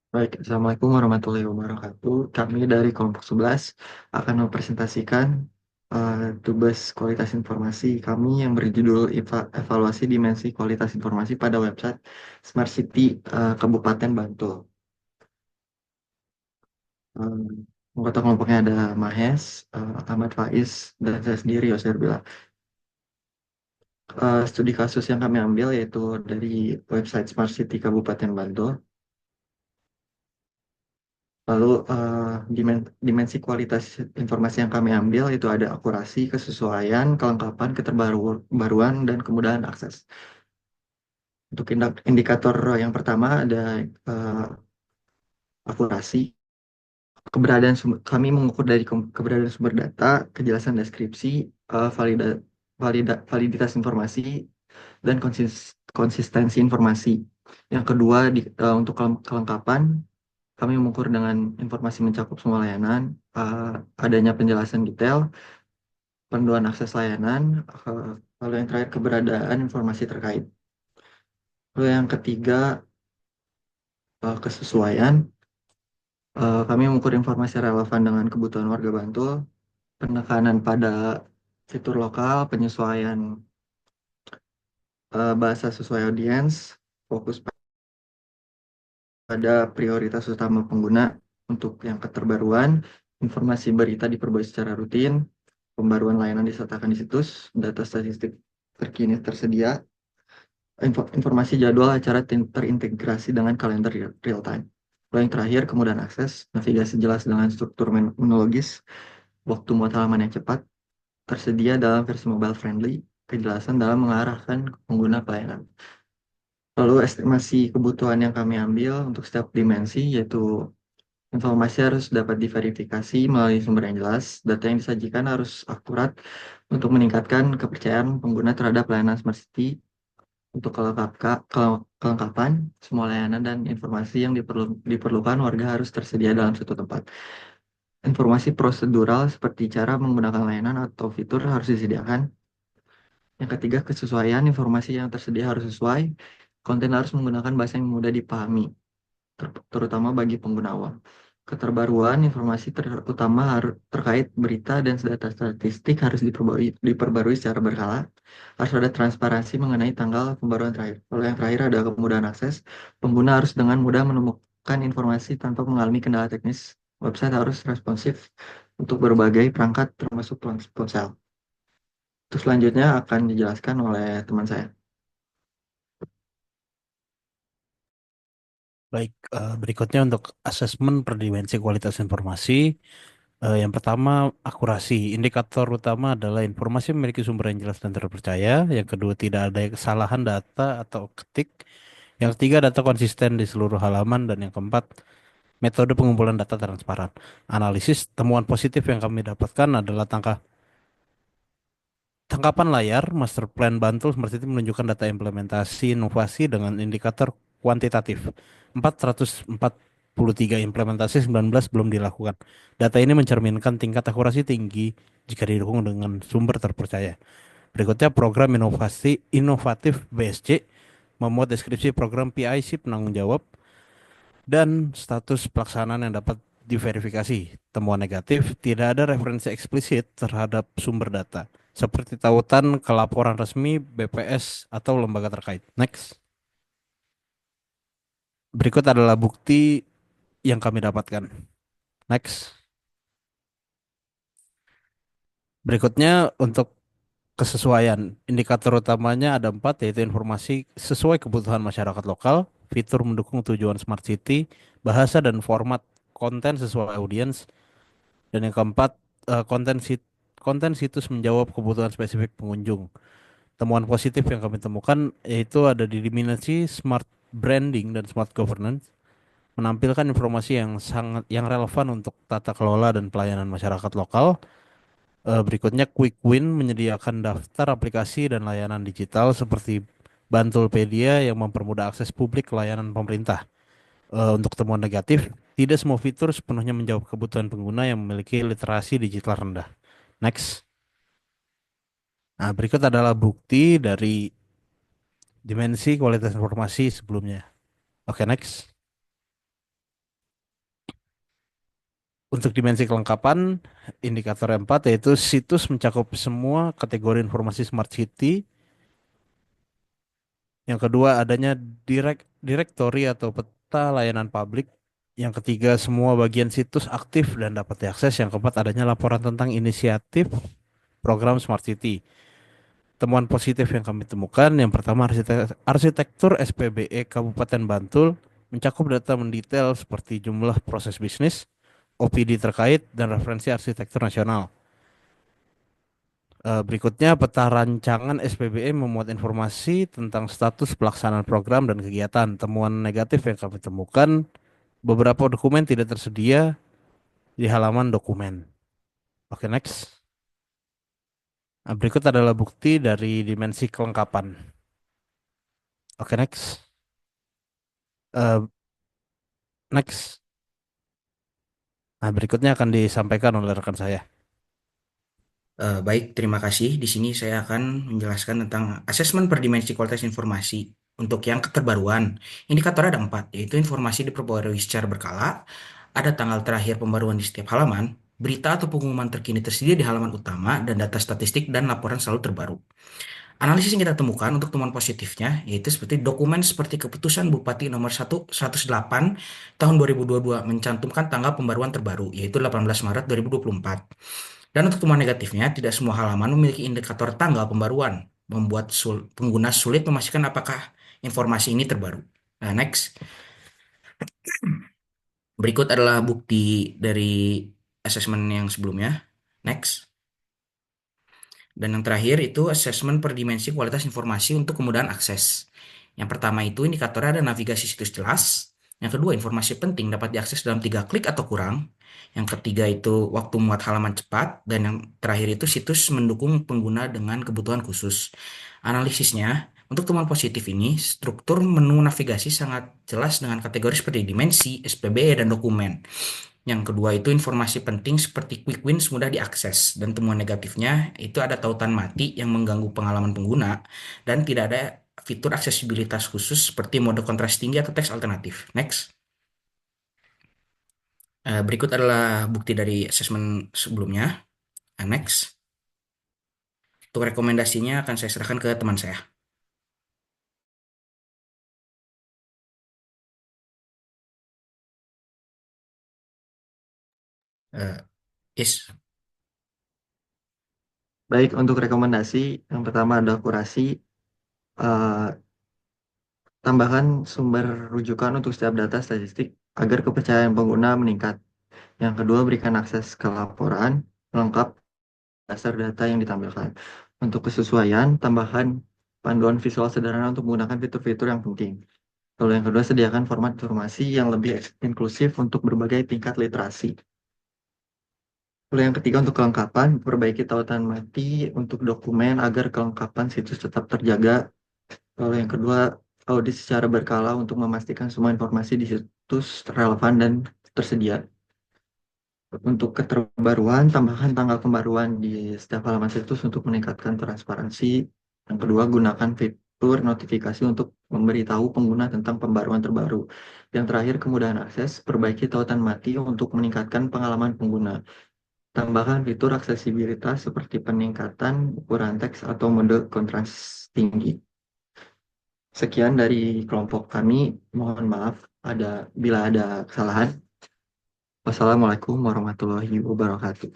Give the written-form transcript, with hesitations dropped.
Baik, Assalamualaikum warahmatullahi wabarakatuh. Kami dari kelompok 11 akan mempresentasikan tugas kualitas informasi kami yang berjudul Evaluasi Dimensi Kualitas Informasi pada Website Smart City Kabupaten Bantul. Eh, Anggota kelompoknya ada Mahes, Ahmad Faiz, dan saya sendiri, Yosef Bila. Studi kasus yang kami ambil yaitu dari website Smart City Kabupaten Bantul. Lalu dimensi kualitas informasi yang kami ambil itu ada akurasi, kesesuaian, kelengkapan, keterbaruan, dan kemudahan akses. Untuk indikator yang pertama ada eh, akurasi. Kami mengukur dari keberadaan sumber data, kejelasan deskripsi, validitas informasi, dan konsistensi informasi. Yang kedua, untuk kelengkapan, kami mengukur dengan informasi mencakup semua layanan, eh, adanya penjelasan detail, panduan akses layanan, eh, lalu yang terakhir keberadaan informasi terkait. Lalu yang ketiga, kesesuaian. Kami mengukur informasi relevan dengan kebutuhan warga Bantul, penekanan pada fitur lokal, penyesuaian bahasa sesuai audiens, fokus pada prioritas utama pengguna untuk yang keterbaruan, informasi berita diperbarui secara rutin, pembaruan layanan disertakan di situs, data statistik terkini tersedia, informasi jadwal acara terintegrasi dengan kalender real time. Lalu yang terakhir, kemudahan akses, navigasi jelas dengan struktur menologis, waktu muat halaman yang cepat, tersedia dalam versi mobile friendly, kejelasan dalam mengarahkan pengguna pelayanan. Lalu estimasi kebutuhan yang kami ambil untuk setiap dimensi, yaitu informasi harus dapat diverifikasi melalui sumber yang jelas, data yang disajikan harus akurat untuk meningkatkan kepercayaan pengguna terhadap layanan Smart City. Untuk kelengkapan, semua layanan dan informasi yang diperlukan warga harus tersedia dalam satu tempat. Informasi prosedural seperti cara menggunakan layanan atau fitur harus disediakan. Yang ketiga, kesesuaian informasi yang tersedia harus sesuai. Konten harus menggunakan bahasa yang mudah dipahami, terutama bagi pengguna awam. Keterbaruan informasi terutama terkait berita dan data statistik harus diperbarui secara berkala. Harus ada transparansi mengenai tanggal pembaruan terakhir. Lalu yang terakhir ada kemudahan akses. Pengguna harus dengan mudah menemukan informasi tanpa mengalami kendala teknis. Website harus responsif untuk berbagai perangkat termasuk ponsel. Terus selanjutnya akan dijelaskan oleh teman saya. Baik, berikutnya untuk asesmen per dimensi kualitas informasi. Yang pertama, akurasi. Indikator utama adalah informasi memiliki sumber yang jelas dan terpercaya. Yang kedua, tidak ada kesalahan data atau ketik. Yang ketiga, data konsisten di seluruh halaman. Dan yang keempat, metode pengumpulan data transparan. Analisis temuan positif yang kami dapatkan adalah tangkapan layar Master Plan Bantul Smart City menunjukkan data implementasi inovasi dengan indikator kuantitatif. 443 implementasi, 19 belum dilakukan. Data ini mencerminkan tingkat akurasi tinggi jika didukung dengan sumber terpercaya. Berikutnya program inovasi inovatif BSC memuat deskripsi program PIC penanggung jawab dan status pelaksanaan yang dapat diverifikasi. Temuan negatif, tidak ada referensi eksplisit terhadap sumber data, seperti tautan ke laporan resmi BPS atau lembaga terkait. Next. Berikut adalah bukti yang kami dapatkan. Next. Berikutnya untuk kesesuaian. Indikator utamanya ada empat, yaitu informasi sesuai kebutuhan masyarakat lokal, fitur mendukung tujuan Smart City, bahasa dan format konten sesuai audiens, dan yang keempat, eh, konten sit konten situs menjawab kebutuhan spesifik pengunjung. Temuan positif yang kami temukan yaitu ada di dimensi smart branding dan smart governance, menampilkan informasi yang relevan untuk tata kelola dan pelayanan masyarakat lokal. Berikutnya Quick Win menyediakan daftar aplikasi dan layanan digital seperti Bantulpedia yang mempermudah akses publik ke layanan pemerintah. Untuk temuan negatif, tidak semua fitur sepenuhnya menjawab kebutuhan pengguna yang memiliki literasi digital rendah. Next. Nah, berikut adalah bukti dari dimensi kualitas informasi sebelumnya. Oke, next. Untuk dimensi kelengkapan, indikator 4 yaitu situs mencakup semua kategori informasi Smart City. Yang kedua, adanya direktori atau peta layanan publik. Yang ketiga, semua bagian situs aktif dan dapat diakses. Yang keempat, adanya laporan tentang inisiatif program Smart City. Temuan positif yang kami temukan, yang pertama arsitektur SPBE Kabupaten Bantul mencakup data mendetail seperti jumlah proses bisnis, OPD terkait, dan referensi arsitektur nasional. Berikutnya, peta rancangan SPBE memuat informasi tentang status pelaksanaan program dan kegiatan. Temuan negatif yang kami temukan, beberapa dokumen tidak tersedia di halaman dokumen. Oke, next. Nah, berikut adalah bukti dari dimensi kelengkapan. Oke, next. Eh, next. Nah, berikutnya akan disampaikan oleh rekan saya. Baik, terima kasih. Di sini saya akan menjelaskan tentang asesmen per dimensi kualitas informasi. Untuk yang keterbaruan, indikator ada 4, yaitu informasi diperbarui secara berkala, ada tanggal terakhir pembaruan di setiap halaman, berita atau pengumuman terkini tersedia di halaman utama, dan data statistik dan laporan selalu terbaru. Analisis yang kita temukan untuk temuan positifnya, yaitu seperti dokumen seperti keputusan Bupati nomor 108 tahun 2022 mencantumkan tanggal pembaruan terbaru, yaitu 18 Maret 2024. Dan untuk temuan negatifnya, tidak semua halaman memiliki indikator tanggal pembaruan, membuat pengguna sulit memastikan apakah informasi ini terbaru. Nah, next. Berikut adalah bukti dari asesmen yang sebelumnya. Next. Dan yang terakhir itu asesmen per dimensi kualitas informasi untuk kemudahan akses. Yang pertama itu indikatornya ada navigasi situs jelas. Yang kedua, informasi penting dapat diakses dalam 3 klik atau kurang. Yang ketiga itu waktu muat halaman cepat. Dan yang terakhir itu situs mendukung pengguna dengan kebutuhan khusus. Analisisnya, untuk temuan positif ini, struktur menu navigasi sangat jelas dengan kategori seperti dimensi, SPBE, dan dokumen. Yang kedua itu informasi penting seperti quick wins mudah diakses, dan temuan negatifnya itu ada tautan mati yang mengganggu pengalaman pengguna dan tidak ada fitur aksesibilitas khusus seperti mode kontras tinggi atau teks alternatif. Next. Berikut adalah bukti dari asesmen sebelumnya. Next. Untuk rekomendasinya akan saya serahkan ke teman saya. Yes. Baik, untuk rekomendasi, yang pertama ada akurasi, eh, tambahkan sumber rujukan untuk setiap data statistik agar kepercayaan pengguna meningkat. Yang kedua, berikan akses ke laporan lengkap dasar data yang ditampilkan. Untuk kesesuaian, tambahkan panduan visual sederhana untuk menggunakan fitur-fitur yang penting. Lalu yang kedua, sediakan format informasi yang lebih inklusif untuk berbagai tingkat literasi. Lalu yang ketiga, untuk kelengkapan, perbaiki tautan mati untuk dokumen agar kelengkapan situs tetap terjaga. Lalu yang kedua, audit secara berkala untuk memastikan semua informasi di situs relevan dan tersedia. Untuk keterbaruan, tambahkan tanggal pembaruan di setiap halaman situs untuk meningkatkan transparansi. Yang kedua, gunakan fitur notifikasi untuk memberitahu pengguna tentang pembaruan terbaru. Yang terakhir, kemudahan akses, perbaiki tautan mati untuk meningkatkan pengalaman pengguna. Tambahkan fitur aksesibilitas seperti peningkatan ukuran teks atau mode kontras tinggi. Sekian dari kelompok kami. Mohon maaf bila ada kesalahan. Wassalamualaikum warahmatullahi wabarakatuh.